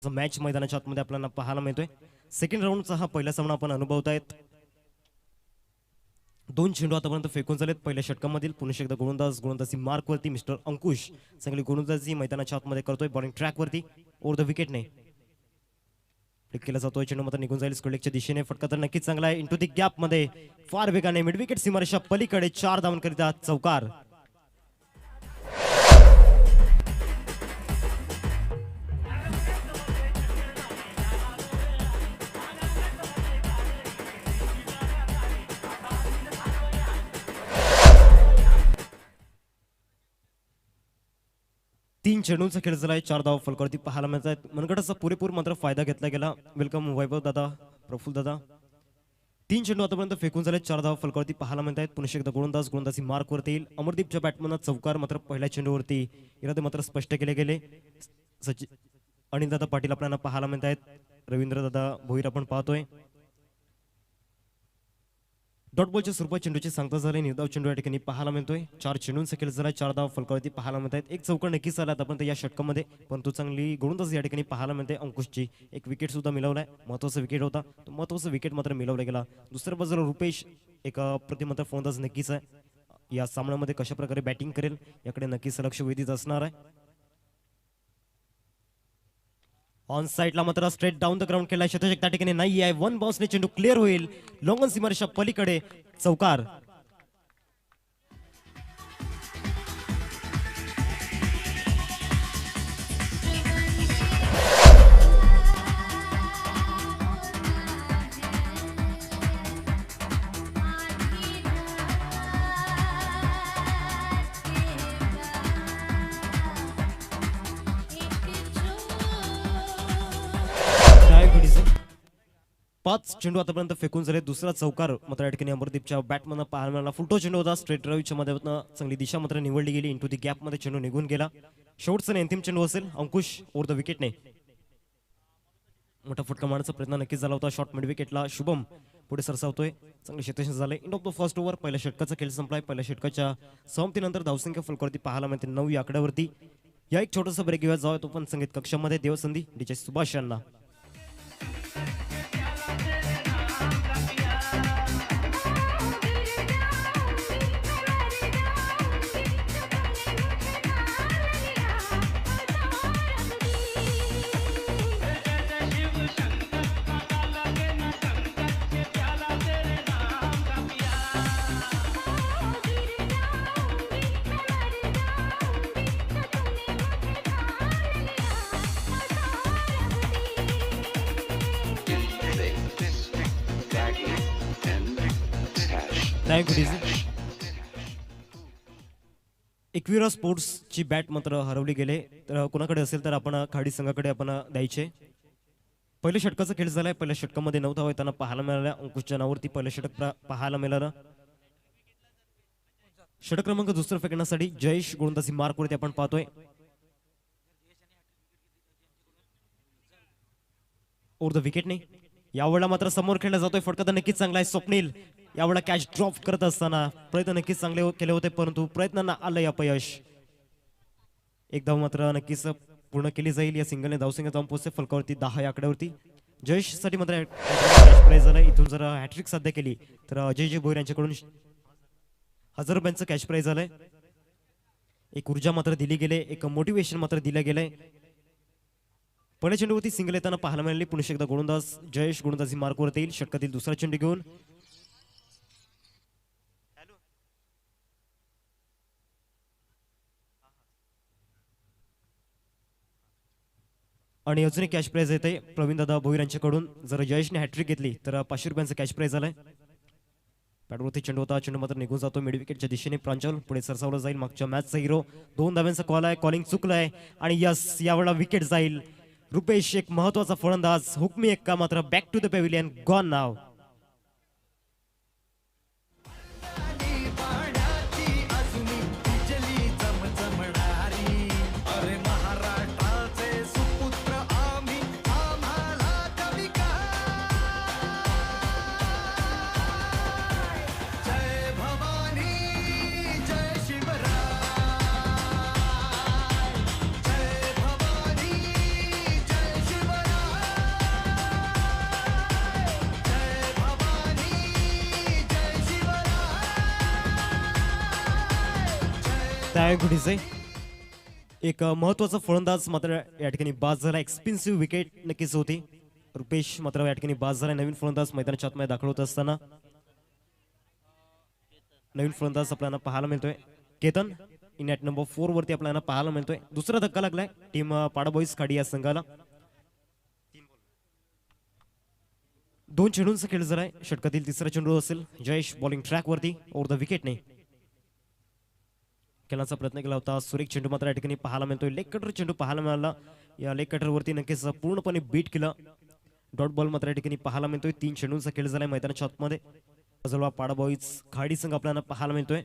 Match मैदानाच्या आतमध्ये आपल्याला पाहायला मिळतोय. सेकंड राऊंडचा हा पहिला सामना आपण अनुभवतायत. दोन चेंडू आतापर्यंत फेकून झालेत पहिल्या षटकामधील. पुन्हा एकदा गोलंदाजी मार्कवरती मिस्टर अंकुश चांगली गोलंदाजी मैदानाच्या आतमध्ये करतोय. बॉलिंग ट्रॅकवरती ओव्हर द विकेटने फ्लिक केला जातोय. चेंडू मात्र निघून जाईल स्क्वेअरलेगच्या दिशेने. फटका तर नक्कीच चांगला आहे. इंटू दी गॅप मध्ये फार वेगाने मिड विकेट सीमारेषा पलीकडे 4 धावांकरिता चौकार. तीन चेंडूंचा खेळ झालाय. 4 धावा फलकावरती पाहायला मिळतात. मनगटाचा पुरेपूर मात्र फायदा घेतला गेला. वेलकम वैभव दादा, प्रफुल्ल दादा. तीन चेंडू आतापर्यंत फेकून झाले. 4 धावा फलकावरती पाहायला मिळत आहेत. पुन्हा एकदा गोलंदाजी मार्कवरती येईल. अमरदीपच्या बॅटमॅन चौकार मात्र पहिल्या चेंडूवरती इरादे मात्र स्पष्ट केले गेले. अनिल दादा पाटील आपल्याला पाहायला मिळत आहेत. रवींद्र दादा भोईर आपण पाहतोय. डॉट बॉलच्या स्वरूपात चेंडूची सांगता झाली. निर्धाव चेंडू या ठिकाणी पाहायला मिळतोय. 4 चेंडूंचा खेळ झाला. 4 धावा फलकावरती पाहायला मिळत आहेत. एक चौकार नक्कीच आला आतापर्यंत या षटकामध्ये, परंतु चांगली गोलंदाजी या ठिकाणी पाहायला मिळते. अंकुशची एक विकेट सुद्धा मिळवलाय. महत्वाचा विकेट होता तो. महत्वाचा विकेट मात्र मिळवला गेला. दुसऱ्या बाजूला रुपेश एक प्रतिमात्र फलंदाज नक्कीच आहे. या सामन्यामध्ये कशा प्रकारे बॅटिंग करेल याकडे नक्कीच लक्ष वेधीत असणार आहे. ऑन साइडला मात्र स्ट्रेट डाऊन द ग्राउंड केला. शतक त्या ठिकाणी नाही आहे. वन बाउन्सने चेंडू क्लिअर होईल. लॉंग ऑन सीमारेषा पलीकडे चौकार. पाच चेंडू आतापर्यंत फेकून झाले. दुसरा चौकार मात्र या ठिकाणी अमरदीपच्या बॅटमन पाहायला फुलटो चेंडू होता. स्ट्रेट ड्राईव्हच्या माध्यमातून चांगली दिशा मात्र निवडली गेली. इंटू दी गॅप मध्ये चेंडू निघून गेला. शेवटचा अंतिम चेंडू असेल. अंकुश ओव्हर द विकेटने मोठा फटका मारण्याचा प्रयत्न नक्कीच झाला होता. शॉर्ट मिड विकेटला शुभम पुढे सरसावतोय. चांगले क्षेत्ररक्षण झाले. End of the first over. पहिल्या षटकाचा खेळ संपलाय. पहिल्या षटकाच्या समाप्तीनंतर धावसंख्या फलकावरती पाहायला मिळते 9 या आकड्यावरती. या एक छोटासा ब्रेक घेऊया जाऊया तो पण संगीत कक्षामध्ये. देवसंधी डीजे सुभाष यांना. एकविरा स्पोर्ट्सची बॅट मात्र हरवली गेले. तर कोणाकडे असेल तर आपण खाडी संघाकडे आपण द्यायचे. पहिल्या षटकाचा खेळ झालाय. पहिल्या षटकामध्ये 9 धावा त्यांना पाहायला मिळाल्या. अंकुशच्या नावावरती पहिलं षटक पाहायला मिळालं. षटक क्रमांक दुसरा फेकण्यासाठी जयेश गोलंदाजी मार्कवरती आपण पाहतोय. ओव्हर द विकेटने यावेळेला मात्र समोर खेळला जातोय. फटका तर नक्कीच चांगला आहे. स्वप्नील यावेळेला कॅच ड्रॉप करत असताना प्रयत्न नक्कीच चांगले केले होते, परंतु प्रयत्नांना आलं अपयश. एक धाव मात्र नक्कीच पूर्ण केली जाईल. या सिंगलने धावसंख्या जाऊन पोहोचते फलकावरती 10 या आकड्यावरती. जयेश साठी मात्र प्राइज झालं. इथून जर हॅट्रिक साध्य केली तर अजयजी भोईर यांच्याकडून 1000 रुपयांचं कॅश प्राइज झालंय. एक ऊर्जा मात्र दिली गेले. एक मोटिवेशन मात्र दिलं गेलंय. पहिल्या चेंडूवरती सिंगल येताना पाहायला मिळाली. पुन्हा एकदा गोलंदाज जयेश गोलंदाजी मार्कवरती येईल. षटकातील दुसरा चेंडू घेऊन आणि अजून एक कॅश प्राइज येते प्रवीण दादा भोईर यांच्याकडून. जर जयेशने हॅट्रिक घेतली तर 500 रुपयांचं कॅश प्राइज झालाय. बॅटवरती चेंडू होता. चेंडू मात्र निघून जातो मिड विकेटच्या दिशेने. प्रांजल पुढे सरसावला जाईल. मागच्या मॅचचा हिरो 2 धाव्यांचा कॉल आहे. कॉलिंग चुकलंय आणि यस यावेळेला विकेट जाईल. रुपेश एक महत्वाचा फलंदाज. हुकमी एक्का मात्र back to the pavilion gone now. त्यावेळी एक महत्वाचा फलंदाज मात्र या ठिकाणी बाद झाला. एक्सपेन्सिव्ह विकेट नक्कीच होती. रुपेश मात्र या ठिकाणी बाद झाला. नवीन फलंदाज मैदानाच्या आतमध्ये दाखल होत असताना नवीन फलंदाज आपल्याला पाहायला मिळतोय केतन इन ॲट नंबर 4 वरती आपल्याला पाहायला मिळतोय. दुसरा धक्का लागलाय टीम पाडा बॉईज खाडी या संघाला. 2 चेंडूंचा खेळ झालाय. षटकातील तिसरा चेंडू असेल. जयेश बॉलिंग ट्रॅक वरती ओव्हर द विकेटने खेळण्याचा प्रयत्न केला होता. सुरेख चेंडू मात्र या ठिकाणी पाहायला मिळतोय. लेग कटर चेंडू पाहायला मिळाला. या लेग कटर वरती नक्कीच पूर्णपणे बीट केलं. डॉट बॉल मात्र या ठिकाणी पाहायला मिळतोय. 3 चेंडूंचा खेळ झालाय मैदानाच्या आतमध्ये. बाजूला पाडा बॉईज खाडी संघ आपल्याला पाहायला मिळतोय.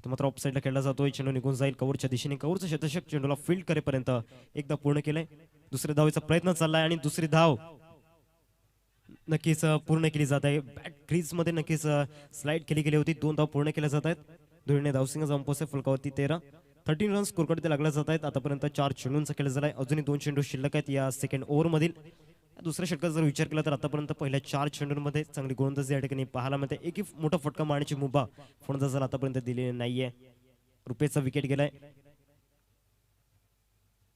मात्र ऑफ साईडला खेळला जातोय. चेंडू निघून जाईल कव्हरच्या दिशेने. कव्हरचं शतशक चेंडूला फील्ड करेपर्यंत एकदा पूर्ण केलंय. दुसऱ्या धावेचा प्रयत्न चाललाय आणि दुसरी धाव नक्कीच पूर्ण केली जात आहे. बॅट क्रीज मध्ये नक्कीच स्लाइड केली गेली होती. 2 धाव पूर्ण केल्या जात आहेत. धोनीने धावसिंग जाऊन पोहोचले फलकावरती 13 रन्स स्कोरकडे लागल्या जात आहेत. आतापर्यंत 4 चेंडूंचा खेळ झालाय. अजूनही 2 चेंडू शिल्लक आहेत या सेकंड ओव्हर मधील. दुसऱ्या षटकाचा जर विचार केला तर आतापर्यंत पहिल्या 4 चेंडूंमध्ये चांगली गोलंदाजी या ठिकाणी पाहायला मिळते. एकही मोठा फटका मारण्याची मुभा फलंदाजाला आतापर्यंत दिलेली नाहीये. रुपेशचा विकेट गेलाय.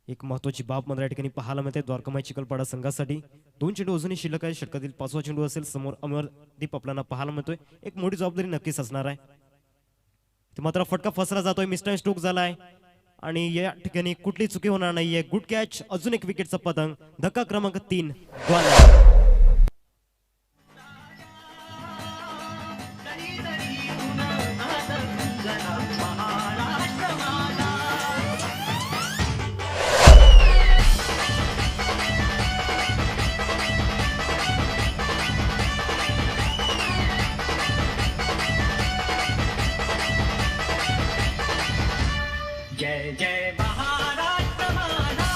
एक महत्वाची बाब मात्र या ठिकाणी पाहायला मिळते द्वारकामाई चिखलपाडा संघासाठी. 2 चेंडू अजूनही शिल्लक आहे. षटकातील 5वा चेंडू असेल. समोर अमरदीप आपल्याला पाहायला मिळतोय. एक मोठी जबाबदारी नक्कीच असणार आहे. मात्र फटका फसला जातोय. मिस्टर स्ट्रोक झालाय आणि या ठिकाणी कुठली चुकी होणार नाहीये. Good catch. अजून एक विकेटचा पतंग. धक्का क्रमांक 3 जय जय महाराष्ट्र माझा, जय महाराष्ट्र माझा, जय जय महाराष्ट्र माझा, जय महाराष्ट्र माझा,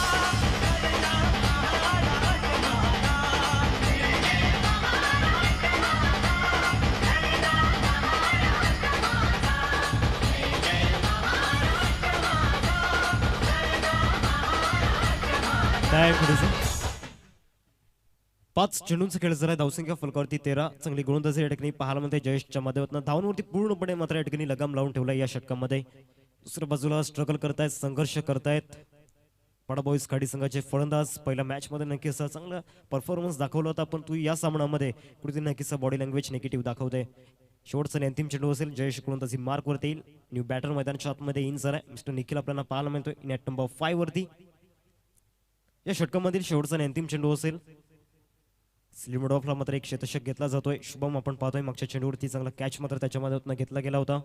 जय जय महाराष्ट्र माझा, जय महाराष्ट्र. 5 चेंडूंचा खेळ झालाय. धावसंख्या फलकावरती 13. चांगली गोलंदाजी या ठिकाणी पाहायला मिळते जयेशच्या माध्यमातून. धावांवरती पूर्णपणे मात्र या ठिकाणी लगाम लावून ठेवला या षटकामध्ये. दुसऱ्या बाजूला स्ट्रगल करतायत, संघर्ष करतायत पाडा बॉईज खाडी संघाचे फलंदाज. पहिल्या मॅच मध्ये नक्कीच चांगला परफॉर्मन्स दाखवला होता, पण तू या सामन्यामध्ये कुठे नक्कीच बॉडी लँग्वेज निगेटिव्ह दाखवते. शेवटचा आणि अंतिम चेंडू असेल. जयेश गोलंदाजी मार्क वरती येईल. न्यू बॅटर मैदानाच्या आतमध्ये इन झालाय. मिस्टर निखिल आपल्याला पाहायला मिळतोय इन ॲट नंबर 5 वरती. या षटकामधील शेवटचा आणि अंतिम चेंडू असेल. स्लिमड ऑफला मात्र एक शतशक घेतला जातोय. शुभम आपण पाहतोय मागच्या चेंडूवरती चांगला कॅच मात्र त्याच्या माध्यमातून घेतला गेला होता.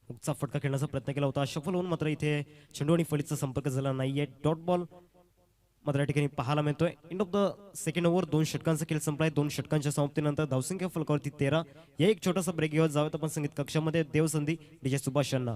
हुकचा फटका खेळण्याचा प्रयत्न केला होता. सफल होऊन मात्र इथे चेंडू आणि फळीचा संपर्क झाला नाहीये. डॉट बॉल मात्र या ठिकाणी पाहायला मिळतोय. End of the second over. 2 षटकांचा खेळ संपलाय. 2 षटकांच्या समाप्तीनंतर धावसंख्या फलकावरती 13. या एक छोटासा ब्रेक घेऊन जाऊयात आपण संगीत कक्षामध्ये. देवसंधी डीजे सुभाष यांना.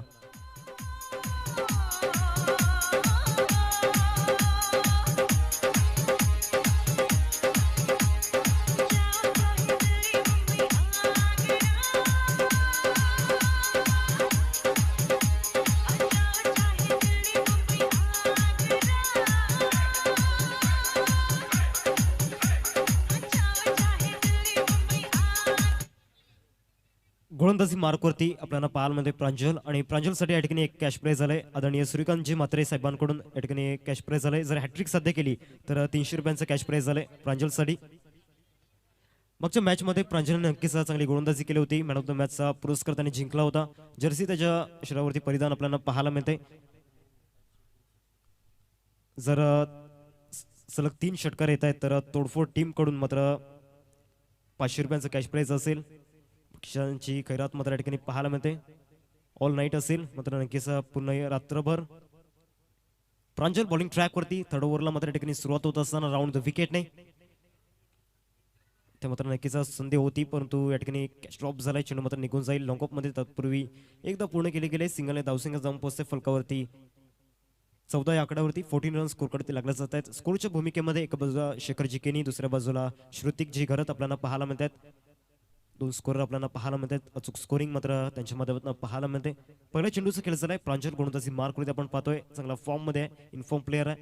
गोलंदाजी मार्कवरती आपल्याला पाहायला मिळते प्रांजल. आणि प्रांजलसाठी या ठिकाणी एक कॅश प्राइज झालंय. आदरणीय सूर्यकांतजी म्हात्रे साहेबांकडून या ठिकाणी कॅश प्राइज झालंय. जर हॅट्रिक साध्य केली तर 300 रुपयांचं कॅश प्राइज झालंय प्रांजलसाठी. मागच्या मॅच मध्ये प्रांजलने नक्कीच चांगली गोलंदाजी केली होती. मॅन ऑफ द मॅचचा पुरस्कार त्याने जिंकला होता. जर्सी त्याच्या शरीरावरती परिधान आपल्याला पाहायला मिळते. जर सलग 3 षटकार येत आहेत तर तोडफोड टीम कडून मात्र 500 रुपयांचं कॅश प्राइज असेल. पक्षांची खैरात मात्र या ठिकाणी पाहायला मिळते. ऑल नाईट असेल मात्र नक्कीच पूर्ण रात्रभर. प्रांजल बॉलिंग ट्रॅक वरती. 3rd ओव्हरला मात्र या ठिकाणी सुरुवात होत असताना राऊंड द विकेटने ते मात्र नक्कीच संधी होती, परंतु या ठिकाणी कॅच ड्रॉप झालाय. चेंडू मात्र निघून जाईल. लॉंग ऑफ मध्ये तत्पूर्वी एकदा पूर्ण केले गेले. सिंगलने धावसंख्या जाऊन पोहोचते फलकावरती 14 या आकड्यावरती. 14 रन स्कोरकडे लागले जात आहेत. स्कोरच्या भूमिकेमध्ये एका बाजूला शेखर जिकेनी, दुसऱ्या बाजूला श्रुतिक जी घरत आपल्याला पाहायला मिळतात. 2 स्कोरर आपल्याला पाहायला मिळतात. अचूक स्कोरिंग मात्र त्यांच्या माध्यमातून पाहायला मिळते. पहिल्या चेंडूचा खेळ झालाय. प्रांजल गोलंदाजी मार्क वरती आपण पाहतोय. चांगला फॉर्म मध्ये इन्फॉर्म प्लेअर आहे.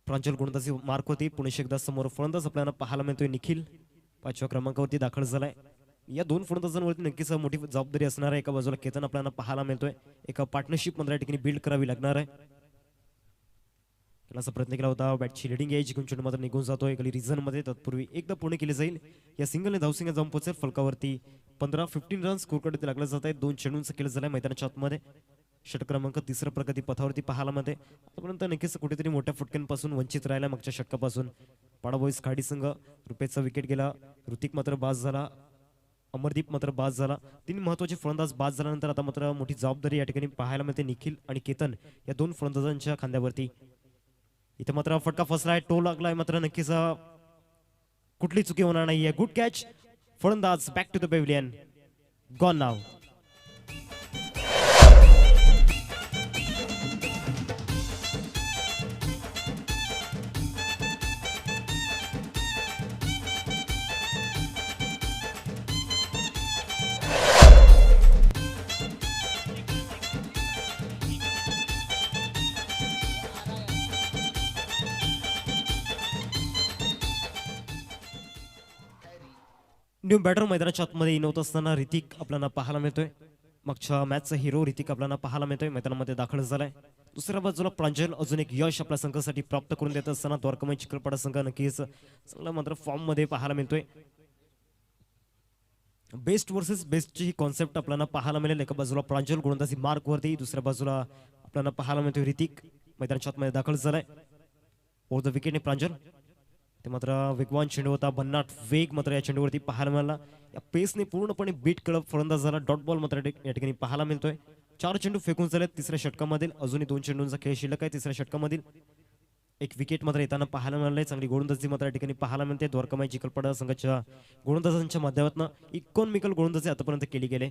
प्रांजल गोलंदाजी मार्क होती. पुणे एकदा समोर फलंदाज आपल्याला पाहायला मिळतोय निखिल 5व्या क्रमांकावरती दाखल झालाय. या दोन फलंदाजांवरती नक्कीच मोठी जबाबदारी असणार आहे. एका बाजूला केतन आपल्याला पाहायला मिळतोय, एका पार्टनरशिप मध्ये या ठिकाणी बिल्ड करावी लागणार आहे. केला प्रयत्न केला होता, बॅटची लिडिंग एज जिंकून चेंडू मात्र निघून जातोय गली रिझन मध्ये. तत्पूर्वी एकदा पूर्ण केली जाईल. या सिंगलने धावसिंग जाऊन पोहोचेल फलकावरती. 15-15 रन्स स्कोरकडे लागले जात आहेत. 2 चेंडूंचं केलं झालंय मैदानाच्या आतमध्ये. षटक क्रमांक 3 प्रगती पथावरती पाहायला मध्ये आतापर्यंत नक्कीच कुठेतरी मोठ्या फटक्यांपासून वंचित राहिला मागच्या षटकापासून. पाडा बॉईज खाडी संघ रुपेशचा विकेट गेला, ऋतिक मात्र बाद झाला, अमरदीप मात्र बाद झाला. 3 महत्वाचे फलंदाज बाद झाल्यानंतर आता मात्र मोठी जबाबदारी या ठिकाणी पाहायला मिळते निखिल आणि केतन या दोन फलंदाजांच्या खांद्यावरती. इथे मात्र फटका फसलाय, टो लागलाय, मात्र नक्कीच कुठली चुकी होणार नाहीये. गुड कॅच, फलंदाज back to the pavilion, gone now. New batter मैदानाच्या आतमध्ये इनवत असताना ऋतिक आपल्याला पाहायला मिळतोय. मागच्या मॅचचा हिरो ऋतिक आपल्याला पाहायला मिळतोय, मैदानामध्ये दाखल झालाय. दुसऱ्या बाजूला प्रांजल अजून एक यश आपल्या संघासाठी प्राप्त करून देत असताना द्वारकामाई चिखलपाडा संघ नक्कीच चांगला मात्र फॉर्म मध्ये पाहायला मिळतोय. बेस्ट वर्सेस बेस्टची ही कॉन्सेप्ट आपल्याला पाहायला मिळेल. एका बाजूला प्रांजल गोलंदाजी मार्क वरती, दुसऱ्या बाजूला आपल्याला पाहायला मिळतोय ऋतिक मैदानाच्या आतमध्ये दाखल झालाय. ओव्हर द विकेटने प्रांजल, ते मात्र वेगवान चेंडू होता, भन्नाट वेग मात्र या चेंडूवरती पाहायला मिळाला. या पेसने पूर्णपणे बीट करत फलंदाज झाला. डॉट बॉल मात्र या ठिकाणी पाहायला मिळतोय. 4 चेंडू फेकून झालेत तिसऱ्या षटकामधील. अजूनही 2 चेंडूंचा खेळ शिल्लक आहे तिसऱ्या षटकामधील. एक विकेट मात्र येताना पाहायला मिळालंय. चांगली गोलंदाजी मात्र या ठिकाणी पाहायला मिळते. द्वारकामाई चिखलपाडा संघाच्या गोलंदाजांच्या माध्यमातून इकॉनॉमिकल गोलंदाजी आतापर्यंत केली गेले.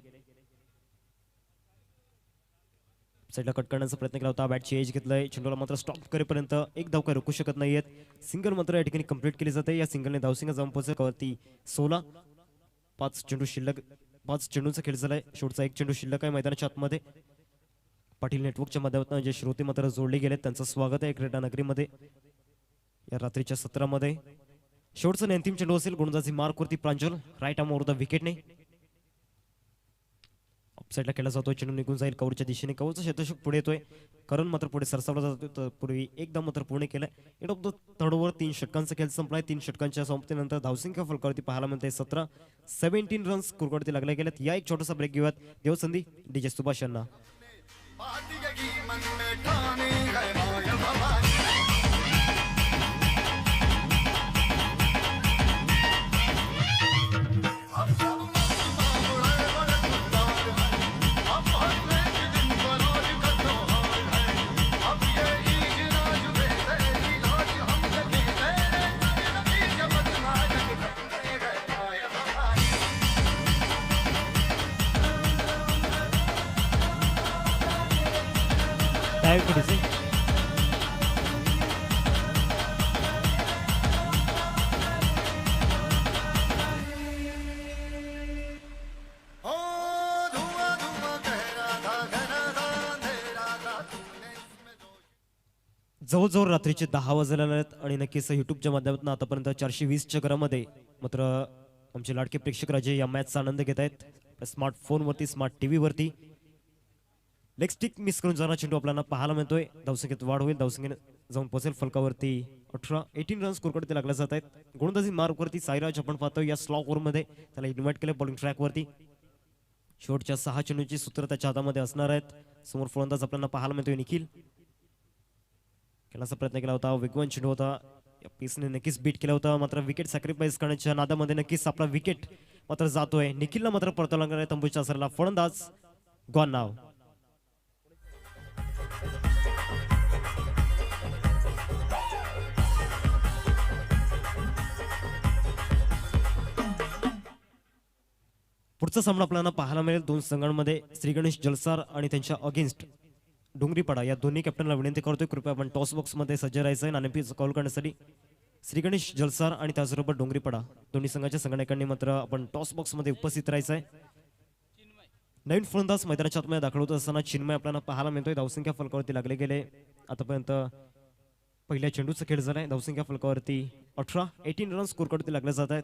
साईडला कट करण्याचा प्रयत्न केला होता, बॅटची एज घेतलाय, चेंडूला मात्र स्टॉप करेपर्यंत एक धाव काय रोखू शकत नाहीयेत. सिंगल मात्र या ठिकाणी कंप्लीट केली जाते. या सिंगलने धावसिंग जाऊन पोहोचवती 16. 5 चेंडू शिल्लक, 5 चेंडूंचा खेळ झालाय. शेवटचा 1 चेंडू शिल्लक आहे मैदानाच्या आतमध्ये. पाटील नेटवर्कच्या माध्यमातून जे श्रोते मात्र जोडले गेले त्यांचं स्वागत आहे क्रीडा नगरीमध्ये या रात्रीच्या सत्रामध्ये. शेवटचा आणि अंतिम चेंडू असेल. गोलंदाजी मार्क वरती प्रांजल, राईट आर्म ओव्हर द विकेटने ऑफसाईडला केला जातोय. चेंडू निघून जाईल कव्हरच्या दिशेने. कव्हरचा क्षेत्ररक्षक पुढे येतोय, करण मात्र पुढे सरसावला जातोय. तर पूर्वी एकदा मात्र पूर्ण केलाय. Eight of the third over 3 षटकांचा खेळ संपलाय. 3 षटकांच्या समाप्तीनंतर धावसंख्या फलकावरती पाहायला मिळते 17 रन्स स्कोरवरती लागले गेलेत. या एक छोटासा ब्रेक घेऊयात. देवसंधी डीजे सुभाष यांना. Time for this. जवळजवळ रात्रीचे 10 वाजलेले आहेत आणि नक्कीच युट्यूबच्या माध्यमातून आतापर्यंत 420च्या घरामध्ये मात्र आमचे लाडके प्रेक्षक राजे या मॅचचा आनंद घेत आहेत. स्मार्टफोनवरती, स्मार्ट टीव्ही वरती. लेग स्टिक मिस करून जाणार चेंडू आपल्याला पाहायला मिळतोय. धावसंख्येत वाढ होईल, धावसंख्येने जाऊन पोहोचेल फलकावरती. 18 रन्स स्कोरकडे लागले जात आहेत. गोलंदाजी मार्क वरती साईराज आपण पाहतो या स्लॉक ओव्हर मध्ये त्याला इन्व्हाइट केलं बॉलिंग ट्रॅक वरती. शेवटच्या 6 चेंडूची सूत्र त्याच्या हातामध्ये असणार आहेत. समोर फलंदाज आपल्याला पाहायला मिळतोय निखिल. खेळण्याचा प्रयत्न केला होता, वेगवान चेंडू होता, या पीसने नक्कीच बीट केला होता. मात्र विकेट सॅक्रिफाईस करण्याच्या नादामध्ये नक्कीच आपला विकेट मात्र जातोय. निखिलला मात्र परतावा लागणार आहे तंबूच्या असलेला फलंदाज, गॉन नाव. पुढचा सामना आपल्याला पाहायला मिळेल 2 संघांमध्ये. श्री गणेश जलसार आणि त्यांच्या अगेन्स्ट डोंगरीपाडा. या दोन्ही कॅप्टनला विनंती करतोय कृपया आपण टॉस बॉक्स मध्ये सज्ज राहायचं नाणेफेक कॉल करण्यासाठी. श्री गणेश जलसार आणि त्याचबरोबर डोंगरीपाडा दोन्ही संघाच्या संघटनांनी मात्र आपण टॉस बॉक्स मध्ये उपस्थित राहायचं आहे. नवीन फलंदाज मैदानाच्या आतमध्ये दाखल होत असताना चिन्मय आपल्याला पाहायला मिळतोय. धावसंख्या फलकावरती लागले गेले आतापर्यंत पहिल्या चेंडूचा खेळ झालाय. धावसंख्या फलकावरती 18 रन स्कोर कडे लागले जात आहेत.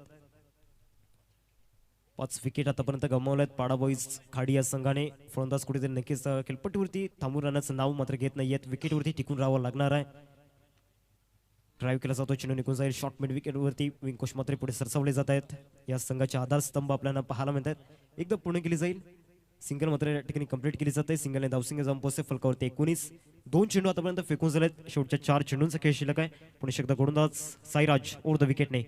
5 विकेट आतापर्यंत गमावल्यात पाडा बॉईज खाडी या संघाने. फलंदाज कुठेतरी नक्कीच खेळपट्टीवरती थांबून राहण्याचं नाव मात्र घेत नाहीयेत. विकेटवरती टिकून राहावं लागणार आहे. ड्राईव्ह केला जातो, चेंडू निघून जाईल. शॉर्ट मिड विकेटवरती विंकोश मात्र पुढे सरसावले जात आहेत. या संघाचे आधारस्तंभ आपल्याला पाहायला मिळतात. एकदा पूर्ण केली जाईल. सिंगल मात्र या ठिकाणी कंप्लीट केली जाते. सिंगलने धावसंख्या जाऊन पोहोचते फलकावरती 19. 2 चेंडू आतापर्यंत फेकून झालेत. शेवटच्या 4 चेंडूंचा खेळ शिल्लक आहे. पुणे एकदा गोलंदाज साईराज ओव्हर द विकेटने.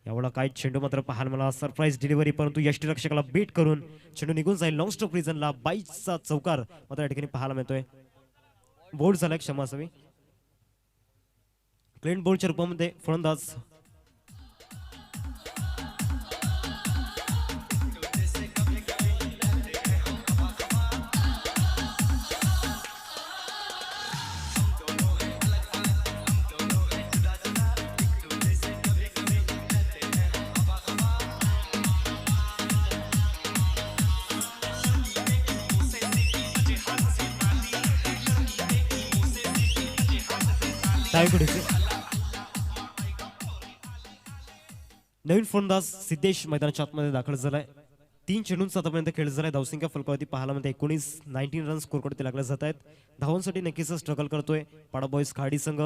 यावेळेला काय चेंडू मात्र पाहायला मला सरप्राईज डिलिव्हरी, परंतु यष्टीरक्षकाला बीट करून चेंडू निघून जाईल. लॉंग स्टॉप रिझनला 22चा चौकार मात्र या ठिकाणी पाहायला मिळतोय. बोल्ड झालाय, क्षमा असावी. क्लीन बोल्डच्या रूपामध्ये फलंदाज नवीन फलंदाज सिद्धेश मैदानाच्या आतमध्ये दाखल झालाय. 3 चेंडूंचा आतापर्यंत खेळ झालाय. धावसंख्या फलकावरती पाहायला मिळते 19 रन स्कोर कडे लागले जात आहेत. धावांसाठी नक्कीच स्ट्रगल करतोय पाडा बॉईज खाडी संघ.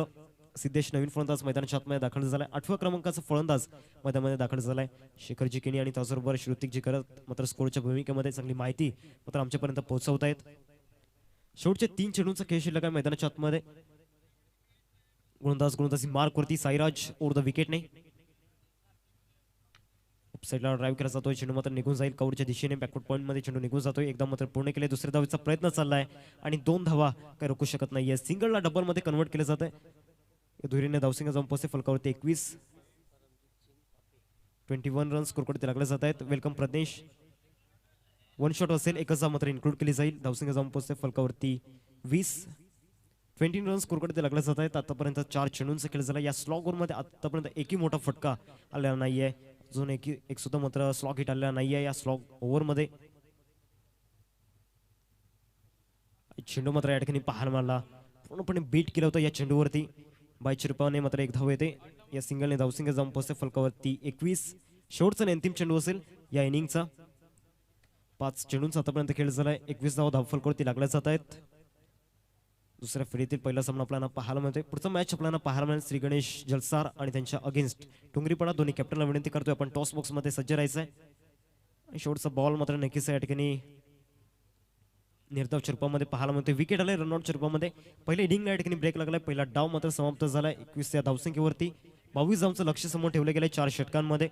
सिद्धेश नवीन फलंदाज मैदानाच्या आतमध्ये दाखल झालाय. 8व्या क्रमांकाचा फलंदाज मैदानामध्ये दाखल झालाय. शेखरजी केनी आणि त्याचबरोबर श्रुतिकजी करत मात्र स्कोरच्या भूमिकेमध्ये चांगली माहिती मात्र आमच्यापर्यंत पोहोचवत आहेत. शेवटचे 3 चेंडूंचा खेळ शिल्लक आहे मैदानाच्या आतमध्ये. गोलंदाजी मार्कवरती साईराज ओव्हर द विकेटने. साईडला ड्राईव्ह केला जातोय. चेंडू मात्र निघून जाईल कव्हरच्या दिशेने. बॅकवर्ड पॉईंट मध्ये चेंडू निघून जातोय. एकदा मात्र पूर्ण केले. दुसऱ्या धावेचा प्रयत्न चाललाय आणि 2 धावा काही रोखू शकत नाहीये. सिंगलला डबल मध्ये कन्वर्ट केले जात आहे. धुरीने धावसंख्या जाऊन पोहोचते फलकावरती 21 रन स्कोर कडे लागले जात आहेत. वेलकम प्रज्ञेश. 1 शॉट असेल, एकच मात्र इन्क्लूड केली जाईल. धावसंख्या जाऊन पोहोचते फलकावरती 20 रन स्कोर कडे लागले जात आहेत. आतापर्यंत 4 चेंडूंचा खेळ झाला. या स्लॉग ओव्हर मध्ये आतापर्यंत एकही मोठा फटका आलेला नाहीये. अजून एक सुद्धा मात्र स्लॉग हिट आलेला नाहीये या स्लॉग ओव्हर मध्ये. चेंडू मात्र या ठिकाणी पाहायला मिळाला. पूर्णपणे बीट केलं होतं या चेंडूवरती. 22 रुपयाने मात्र एक धाव येते. या सिंगलने धावसंख्या जाऊन पोहोचते फलकावरती 21. शेवटचा आणि अंतिम चेंडू असेल या इनिंगचा. 5 चेंडूंचा आतापर्यंत खेळ झालाय. 21 धाव धावफलकावरती लागल्या जात आहेत. दुसऱ्या फेरीतील पहिला सामना आपल्याला पाहायला मिळतोय. पुढचा मॅच आपल्याला पाहायला मिळेल श्री गणेश जलसार आणि त्यांच्या अगेन्स्ट टुंगरीपाडा. दोन्ही कॅप्टनला विनंती करतोय आपण टॉस बॉक्स मध्ये सज्ज राहायचंय. शेवटचा बॉल मात्र नक्कीच या ठिकाणी निर्धावच्या रूपामध्ये पाहायला मिळतोय. विकेट आलाय रनआउटच्या रूपामध्ये. पहिल्या इनिंगला या ठिकाणी ब्रेक लागलाय. पहिला डाव मात्र समाप्त झालाय 21 या धावसंख्येवरती. 22 धावांचं लक्ष समोर ठेवलं गेलंय 4 षटकांमध्ये.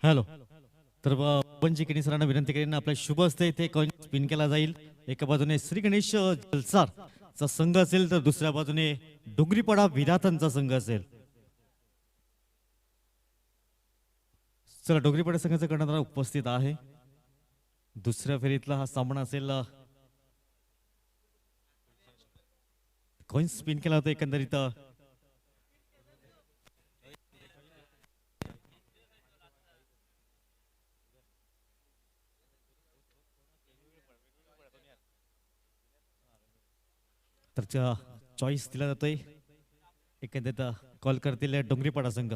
हॅलो. तर बंजी केनी सरांना विनंती करीन आपल्या शुभ हस्ते इथे कॉइन स्पिन केला जाईल. एका बाजूने श्री गणेश जलसार चा संघ असेल तर दुसऱ्या बाजूने डोंगरीपाडा विरातांचा संघ असेल. चला, डोंगरीपाडा संघाचा कर्णधार उपस्थित आहे. दुसऱ्या फेरीतला हा सामना असेल. कॉइन स्पिन केला होता एकंदरीत. तर चॉईस दिला जातोय एकंदरीत कॉल करतील डोंगरीपाडा संघ.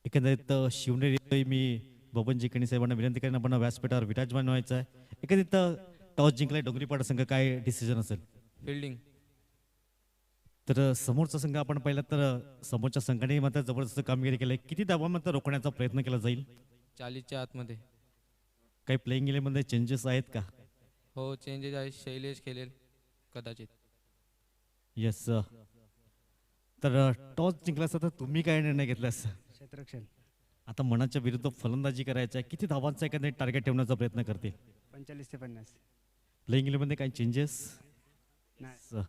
एकंदरीत शिवनेरी मी बबनजी कणी साहेबांना विनंती करेन आपण व्यासपीठावर विराजमान व्हायचं आहे. एकंदरीत टॉस जिंकलाय डोंगरीपाडा संघ, काय डिसिजन असेल? फिल्डिंग. तर समोरचा संघ आपण पाहिलं तर समोरच्या संघाने मात्र जबरदस्त कामगिरी केली. किती धावा मात्र रोखण्याचा प्रयत्न केला जाईल? 40च्या आतमध्ये. काही प्लेइंग इलेव्हनमध्ये चेंजेस आहेत का? हो, चेंजेस आहे. शैलेश खेळेल कदाचित. येस. तर टॉस जिंकला असता तर तुम्ही काय निर्णय घेतलास? क्षेत्ररक्षण आता मनाच्या विरुद्ध फलंदाजी करायचं आहे. किती धावांचा एखाद्या टार्गेट ठेवण्याचा प्रयत्न करतील? 45 ते 50. प्लेइंग इलेव्हनमध्ये काही चेंजेस? नाही.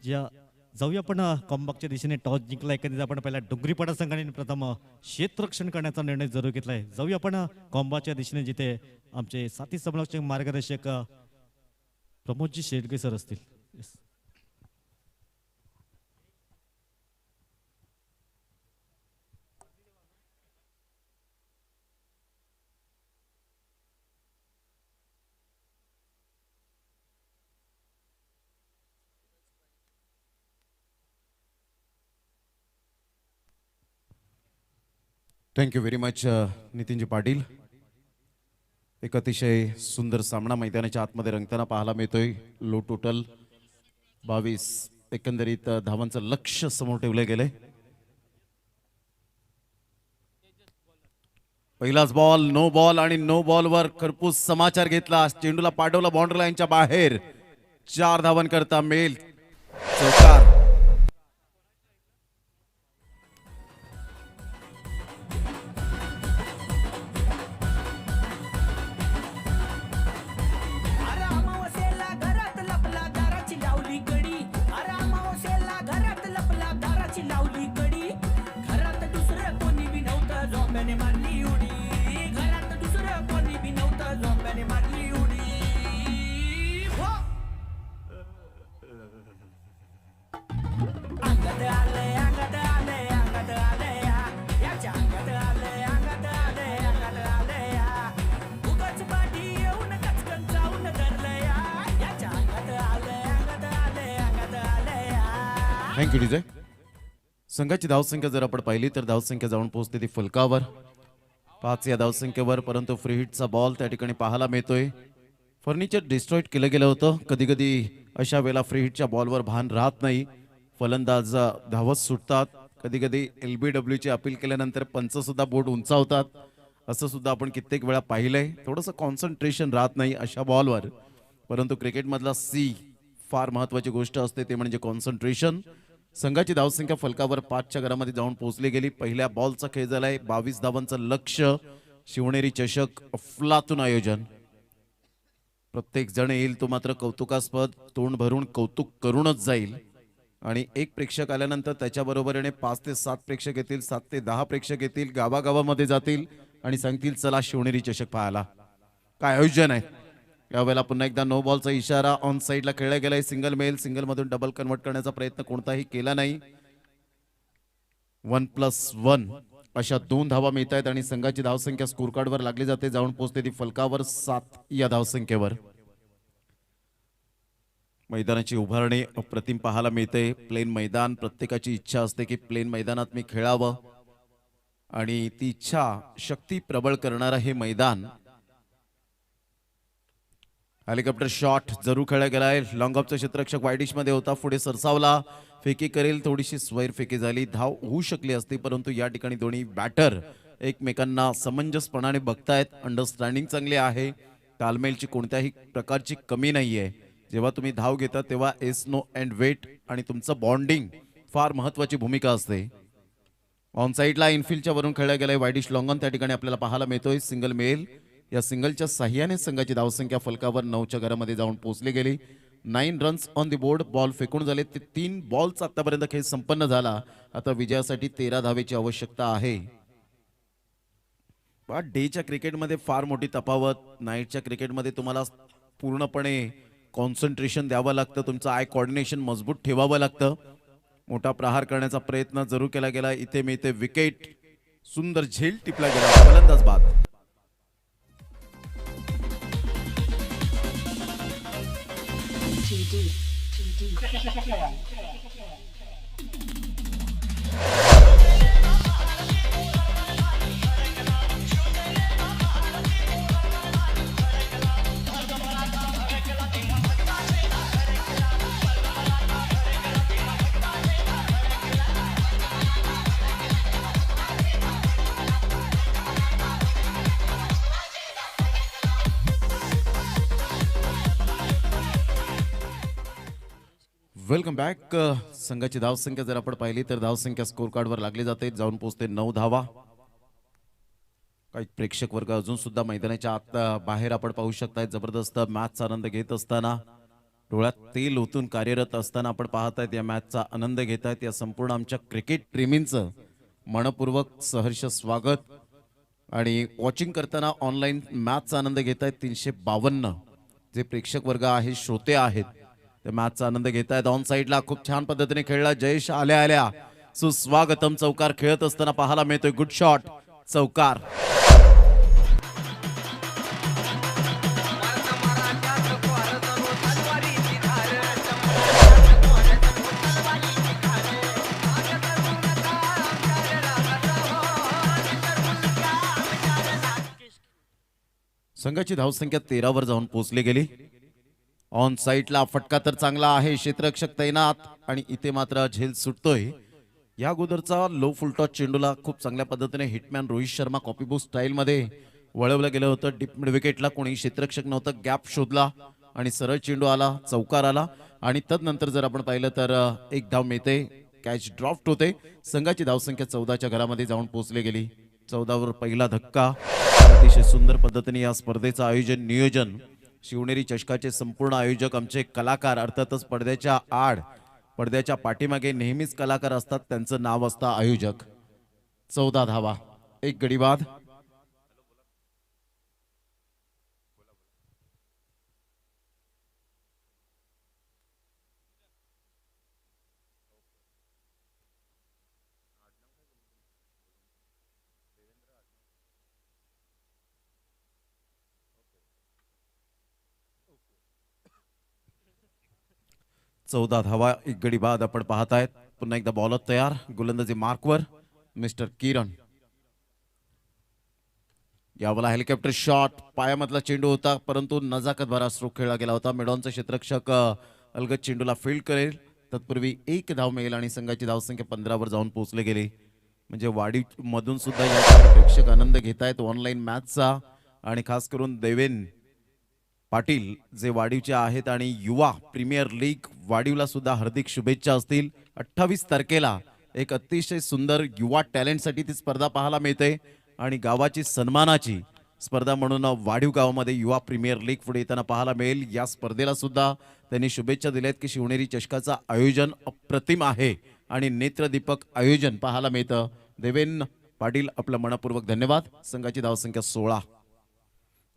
ज्या जाऊया आपण कॉम्बॅकच्या दिशेने. टॉस जिंकला एकंदरीत आपण पहिला डोंगरीपाडा संघाने प्रथम क्षेत्ररक्षण करण्याचा निर्णय जरूर घेतलाय. जाऊया आपण कॉम्बाच्या दिशेने जिथे आमचे साथी समलोचक मार्गदर्शक प्रमोदजी शेडगे सर असतील. Yes. Thank you very much Nitinji Patil. एक अतिशय सुंदर सामना मैदानाच्या आतमध्ये रंगताना पाहायला मिळतोय. Low total 22. एकंदरीत धावांचं लक्ष समोर ठेवलं गेलंय. पहिलाच बॉल, नो बॉल आणि नो बॉलवर खरपूस समाचार घेतला. चेंडूला पाठवला बाउंड्री लाईनच्या बाहेर. 4 धावांकरता मेल चौकार. Thank you DJ. संघाची धावसंख्या जर आपण पाहिली तर धावसंख्या जाऊन पोहोचते ती फलकावर 5 या धावसंख्येवर. परंतु फ्री हिटचा बॉल त्या ठिकाणी पाहायला मिळतोय. फर्निचर डिस्ट्रॉइड केलं गेलं होतं. कधी कधी अशा वेळेला फ्री हिटच्या बॉलवर भान राहत नाही. फलंदाज धावत सुटतात. कधी कधी LBW ची अपील केल्यानंतर पंच सुद्धा बोट उंचावतात. असं सुद्धा आपण कित्येक वेळा पाहिलंय. थोडंसं कॉन्सन्ट्रेशन राहत नाही अशा बॉलवर. परंतु क्रिकेटमधला फार महत्वाची गोष्ट असते ते म्हणजे कॉन्सन्ट्रेशन. संघाची धावसंख्या फलकावर 5च्या घरामध्ये जाऊन पोहोचली गेली. पहिल्या बॉलचा खेळ झालाय. 22 धावांचं लक्ष. शिवनेरी चषक अफलातून आयोजन. प्रत्येक जण येईल तो मात्र कौतुकास्पद. तोंड भरून कौतुक करूनच जाईल. आणि एक प्रेक्षक आल्यानंतर त्याच्याबरोबरीने 5 ते 7 प्रेक्षक येतील. 7 ते 10 प्रेक्षक येतील. गावागावामध्ये जातील आणि सांगतील चला शिवनेरी चषक पाहायला. काय आयोजन आहे. यावेळेला पुन्हा एकदा नो बॉलचा इशारा. ऑन साईडला खेळला गेलाय. Single male. सिंगल मधून डबल कन्वर्ट करण्याचा प्रयत्न कोणताही केला नाही. 1+1 अशा 2 धावा मिळत आहेत आणि संघाची धावसंख्या स्कोर कार्डवर लागली जाते. जाऊन पोहोचते ती फलकावर 7 या धावसंख्येवर. मैदानाची उभारणी अप्रतिम पाहायला मिळते. प्लेन मैदान. प्रत्येकाची इच्छा असते की प्लेन मैदानात मी खेळावं आणि ती इच्छा शक्ती प्रबळ करणारा हे मैदान. हेलिकॉप्टर शॉट जरूर खेळला गेलाय. लॉंग ऑफचा क्षेत्ररक्षक वायडिश मध्ये होता. पुढे सरसावला. फेकी करेल. थोडीशी स्वैर फेकी झाली. धाव होऊ शकली असती. परंतु या ठिकाणी दोन्ही बॅटर एकमेकांना समंजसपणाने बघतायत. अंडरस्टँडिंग चांगली आहे. तालमेलची कोणत्याही प्रकारची कमी नाहीये. जेव्हा तुम्ही धाव घेता तेव्हा एस नो अँड वेट आणि तुमचं बॉन्डिंग फार महत्वाची भूमिका असते. ऑन साईडला इनफिल्डच्या वरून खेळला गेलाय. वायडिश लॉंग ऑन त्या ठिकाणी आपल्याला पाहायला मिळतोय. Single male. या सिंगलच्या साह्याने संघाची धावसंख्या फलकावर 9च्या घरामध्ये जाऊन पोहोचली गेली. 9 runs on the board. Ball फेकून झाले. ते 3 बॉलचा आतापर्यंत खेळ संपन्न झाला. आता विजयासाठी 13 धावेची आवश्यकता आहे. डेच्या क्रिकेटमध्ये फार मोठी तफावत. नाईटच्या क्रिकेटमध्ये तुम्हाला पूर्णपणे कॉन्सन्ट्रेशन द्यावं लागतं. तुमचं आय कोऑर्डिनेशन मजबूत ठेवावं लागतं. मोठा प्रहार करण्याचा प्रयत्न जरूर केला गेला. इथे मी इथे विकेट. सुंदर झेल टिपला गेला. फलंदाज बाद. Welcome back. संघाची धावसंख्या जर आपण पाहिली तर धावसंख्या स्कोर कार्डवर लागली जाते, जाऊन पोहोचते 9 धावा. काही प्रेक्षक वर्ग अजून सुद्धा मैदानाच्या आत बाहेर आपण पाहू शकताय. जबरदस्त मॅचचा आनंद घेत असताना, डोळ्यात तेल ओतून कार्यरत असताना आपण पाहतायत या मॅचचा आनंद घेत आहेत. या संपूर्ण आमच्या क्रिकेट प्रेमींचं मनपूर्वक सहर्ष स्वागत. आणि वॉचिंग करताना ऑनलाईन मॅचचा आनंद घेत आहेत 352 जे प्रेक्षक वर्ग आहे, श्रोते आहेत, ते मॅचचा आनंद घेत आहेत. ऑन साईडला खूप छान पद्धतीने खेळला जयेश आल्या आल्या सुस्वागतम चौकार खेळत असताना पाहायला मिळतोय. गुड शॉट चौकार. संघाची धावसंख्या 13 वर जाऊन पोहोचली गेली. ऑन साईडला फटका तर चांगला आहे, क्षेत्ररक्षक तैनात आणि इथे मात्र झेल सुटतोय. या अगोदरचा लो फुलटॉस चेंडूला खूप चांगल्या पद्धतीने hitman Rohit Sharma copybook style मध्ये वळवलं गेलं होतं. डीप मिड विकेटला कोणी क्षेत्ररक्षक नव्हतं, गॅप शोधला आणि सरळ चेंडू आला, चौकार आला. आणि तदनंतर जर आपण पाहिलं तर एक धाव मिळते, कॅच ड्रॉफ्ट होते. संघाची धावसंख्या 14च्या घरामध्ये जाऊन पोहोचली गेली. 14 वर पहिला धक्का. अतिशय सुंदर पद्धतीने या स्पर्धेचं आयोजन नियोजन, शिवनेरी चषकाचे संपूर्ण आयोजक आमचे कलाकार, अर्थातच पडद्याच्या आड पडद्याच्या पाठीमागे नेहमीच कलाकार असतात, त्यांचं नाव असतं आयोजक. 14 धावा, एक गडी बाद. चौदा धावा, एक गडी बाद आपण पाहतायत. पुन्हा एकदा बॉलर तयार, गोलंदाजी मार्कवर मिस्टर किरण. यावेळेला हेलिकॉप्टर शॉट, पायामधला चेंडू होता परंतु नजाकत भरा स्ट्रोक खेळला गेला होता. मेडॉनचा क्षेत्ररक्षक अलगद चेंडूला फील्ड करेल, तत्पूर्वी एक धाव मिळेल आणि संघाची धावसंख्या 15 वर जाऊन पोहोचले गेली. म्हणजे वाडी मधून सुद्धा या प्रेक्षक आनंद घेत आहेत ऑनलाईन मॅचचा. आणि खास करून देवेन पाटील जे वाडीवचे आहेत आणि युवा प्रीमियर लीग वाडीवला सुद्धा हार्दिक शुभेच्छा असतील. 28 तारखेला एक अतिशय सुंदर युवा टॅलेंटसाठी ती स्पर्धा पाहायला मिळते आणि गावाची सन्मानाची स्पर्धा म्हणून वाडीव गावामध्ये युवा प्रीमियर लीग पुढे येताना पाहायला मिळेल. या स्पर्धेला सुद्धा त्यांनी शुभेच्छा दिल्यात की शिवनेरी चषकाचं आयोजन अप्रतिम आहे आणि नेत्रदीपक आयोजन पाहायला मिळतं. देवेन पाटील आपलं मनपूर्वक धन्यवाद. संघाची धावसंख्या 16.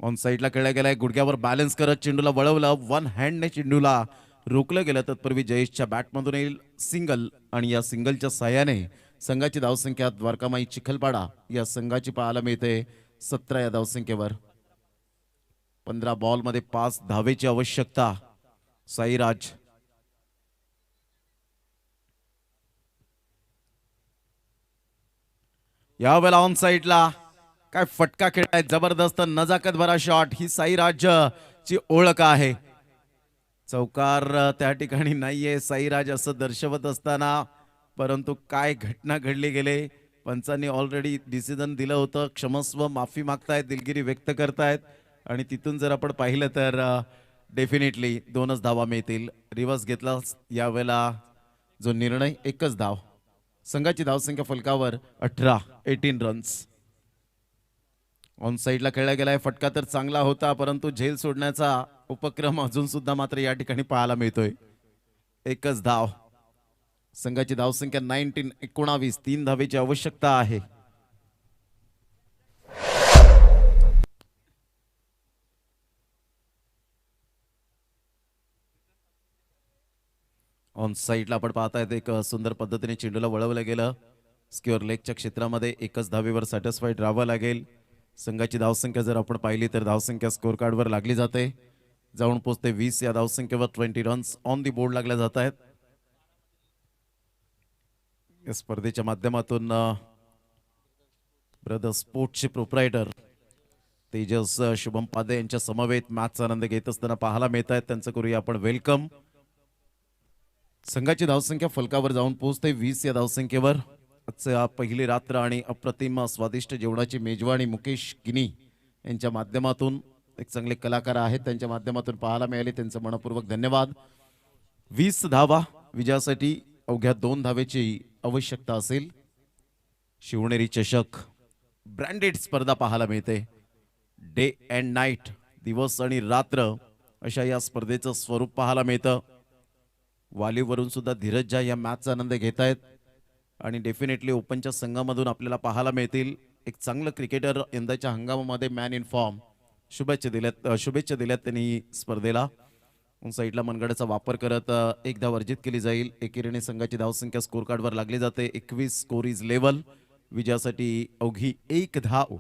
ऑन साईडला खेळला गेलाय, गुडघ्यावर बॅलन्स करत चेंडूला वळवलं, वन हँडने चेंडूला रोखलं गेलं. तत्पूर्वी जयेशच्या बॅटमधून येईल सिंगल आणि या सिंगलच्या साह्याने संघाची धावसंख्या द्वारकामाई चिखलपाडा या संघाची पाहायला मिळते 17 या धावसंख्येवर. 15 बॉलमध्ये 5 धावेची आवश्यकता. साईराज यावेळेला ऑन साईडला काय फटका खेळाय, जबरदस्त नजाकत भरा शॉट. ही साईराज ची ओळख आहे. चौकार त्या ठिकाणी नाहीये साईराज असं दर्शवत असताना, परंतु काय घटना घडली गेले. पंचांनी ऑलरेडी डिसिजन दिलं होतं, क्षमस्व माफी मागतायत, दिलगिरी व्यक्त करतायत आणि तिथून जर आपण पाहिलं तर डेफिनेटली 2च धावा मिळतील. रिव्हर्स घेतला यावेळेला जो निर्णय, 1च धाव. संघाची धावसंख्या फलकावर 18 रन्स. ऑन साईडला खेळला गेलाय, फटका तर चांगला होता परंतु झेल सोडण्याचा उपक्रम अजून सुद्धा मात्र या ठिकाणी पाहायला मिळतोय. 1च धाव. संघाची धावसंख्या 19 3 धावेची आवश्यकता आहे. ऑन साईडला आपण पाहतायत एक सुंदर पद्धतीने चेंडूला वळवलं गेलं. स्क्वेअर लेगच्या क्षेत्रामध्ये 1च धावेवर सॅटिस्फाईड राहावं लागेल. संघाची धावसंख्या जर आपण पाहिली तर धावसंख्या स्कोर कार्डवर लागली जाते. जाऊन पोहोचते 20 या धावसंख्येवर. 20 रन्स ऑन दी बोर्ड लागल्या जात आहेत. या स्पर्धेच्या माध्यमातून ब्रदर स्पोर्ट्सचे प्रोप्रायटर तेजस शुभम पादे यांच्या समवेत मॅचचा आनंद घेत असताना पाहायला मिळत आहेत. त्यांचं करूया आपण वेलकम. संघाची धावसंख्या फलकावर जाऊन पोहोचते 20 या धावसंख्येवर. आजच्या पहिली रात्र आणि अप्रतिम स्वादिष्ट जेवणाची मेजवानी मुकेश गिनी यांच्या माध्यमातून एक चांगले कलाकार आहेत त्यांच्या माध्यमातून पाहायला मिळाले. त्यांचं मनपूर्वक धन्यवाद. 20 धावा विजयासाठी अवघ्या 2 धावेची आवश्यकता असेल. शिवनेरी चषक ब्रँडेड स्पर्धा पाहायला मिळते. डे अँड नाईट, दिवस आणि रात्र अशा या स्पर्धेचं स्वरूप पाहायला मिळतं. वालीवरून सुद्धा धीरज या मॅचचा आनंद घेत आहेत आणि डेफिनेटली ओपनच्या संघामधून आपल्याला पाहायला मिळतील एक चांगलं क्रिकेटर यंदाच्या हंगामामध्ये मॅन इन फॉर्म. शुभेच्छा दिल्यात त्यांनी स्पर्धेला. साईडला मनगडाचा वापर करत एकदा वर्जित केली जाईल. एकेरीने संघाची धावसंख्या स्कोर कार्डवर लागली जाते. 21 स्कोर इज लेवल. विजयासाठी अवघी 1 धाव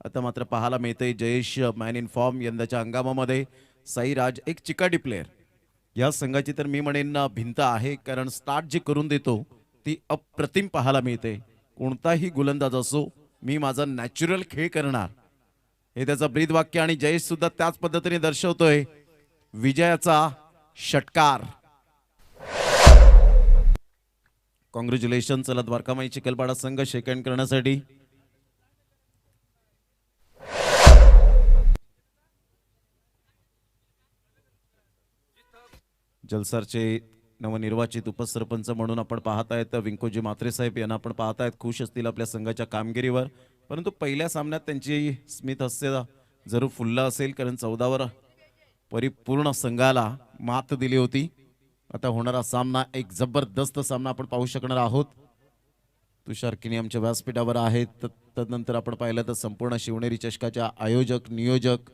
आता मात्र पाहायला मिळते. जयेश मॅन इन फॉर्म यंदाच्या हंगामामध्ये. साईराज एक चिकाटी प्लेअर. या संघाची तर मी म्हणेन भिंत आहे, कारण स्टार्ट जी करून देतो ती अप्रतिम पाहायला मिळते. कोणताही गोलंदाज असो, मी माझा नॅचरल खेळ करणार हे त्याचं ब्रीद वाक्य आणि जयेश सुद्धा त्याच पद्धतीने दर्शवतोय. विजयाचा षटकार. कॉंग्रॅच्युलेशन. चला द्वारकामाई चिखलपाडा संघ शेकंड करण्यासाठी. जलसारचे नवनिर्वाचित उपसरपंच म्हणून आपण पाहत आहेत विंकोजी म्हात्रे साहेब यांना आपण पाहत आहेत. खुश असतील आपल्या संघाच्या कामगिरीवर, परंतु पहिल्या सामन्यात त्यांची स्मित हास्य जरूर फुललं असेल, कारण 14वर परिपूर्ण संघाला मात दिली होती. आता होणारा सामना एक जबरदस्त सामना आपण पाहू शकणार आहोत. तुषार किनी आमच्या व्यासपीठावर आहेत. तदनंतर आपण पाहिलं तर संपूर्ण शिवनेरी चषकाच्या आयोजक, नियोजक